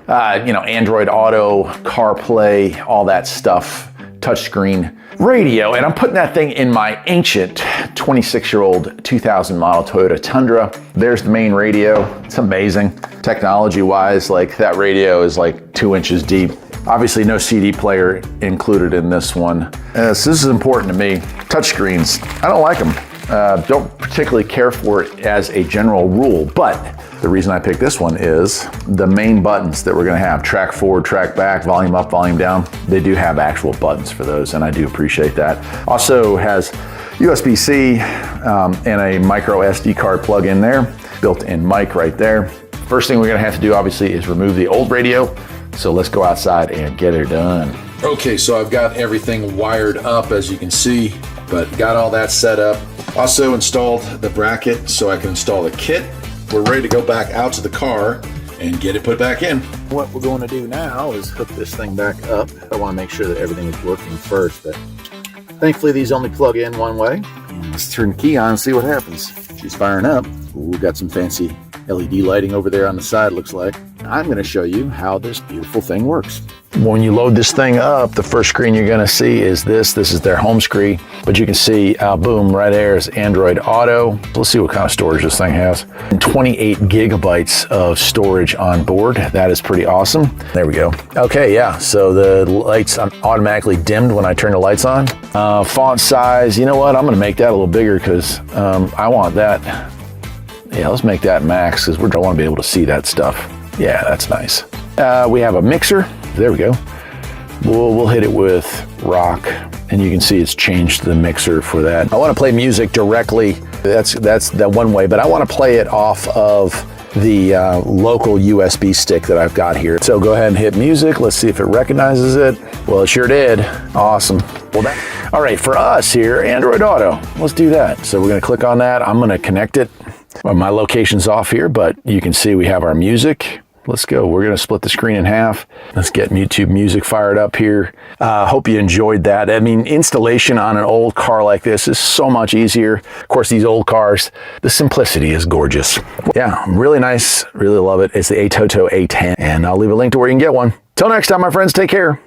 Android Auto, CarPlay, all that stuff, touchscreen radio. And I'm putting that thing in my ancient 26-year-old 2000 model Toyota Tundra. There's the main radio. It's amazing. Technology-wise, like that radio is like 2 inches deep. Obviously no CD player included in this one. So this is important to me. Touchscreens, I don't like them. Don't particularly care for it as a general rule, but the reason I picked this one is the main buttons that we're gonna have, track forward, track back, volume up, volume down, they do have actual buttons for those, and I do appreciate that. Also has USB-C and a micro SD card plug in there, built-in mic right there. First thing we're gonna have to do, obviously, is remove the old radio, so let's go outside and get it done. Okay, so I've got everything wired up, as you can see, but got all that set up. Also installed the bracket so I can install the kit. We're ready to go back out to the car and get it put back in. What we're going to do now is hook this thing back up. I want to make sure that everything is working first, but thankfully these only plug in one way. Let's turn the key on and see what happens. She's firing up. We've got some fancy LED lighting over there on the side, looks like. I'm going to show you how this beautiful thing works. When you load this thing up, the first screen you're going to see is this. This is their home screen, but you can see, boom, right there is Android Auto. Let's see what kind of storage this thing has. 28 gigabytes of storage on board. That is pretty awesome. There we go. Okay, yeah, so the lights automatically dimmed when I turn the lights on. Font size, you know what? I'm going to make that a little bigger because I want that. Yeah, let's make that max because we don't want to be able to see that stuff. Yeah, that's nice. We have a mixer. There we go. We'll hit it with rock, and you can see it's changed the mixer for that. I want to play music directly. That's the one way, but I want to play it off of the local USB stick that I've got here. So go ahead and hit music. Let's see if it recognizes it. Well, it sure did. Awesome. All right, for us here, Android Auto, let's do that. So we're going to click on that. I'm going to connect it. Well, my location's off here, but you can see we have our music. Let's go. We're going to split the screen in half. Let's get YouTube music fired up here. Hope you enjoyed that. I mean, installation on an old car like this is so much easier. Of course, these old cars, the simplicity is gorgeous. Yeah, really nice. Really love it. It's the ATOTO A10, and I'll leave a link to where you can get one. Till next time, my friends, take care.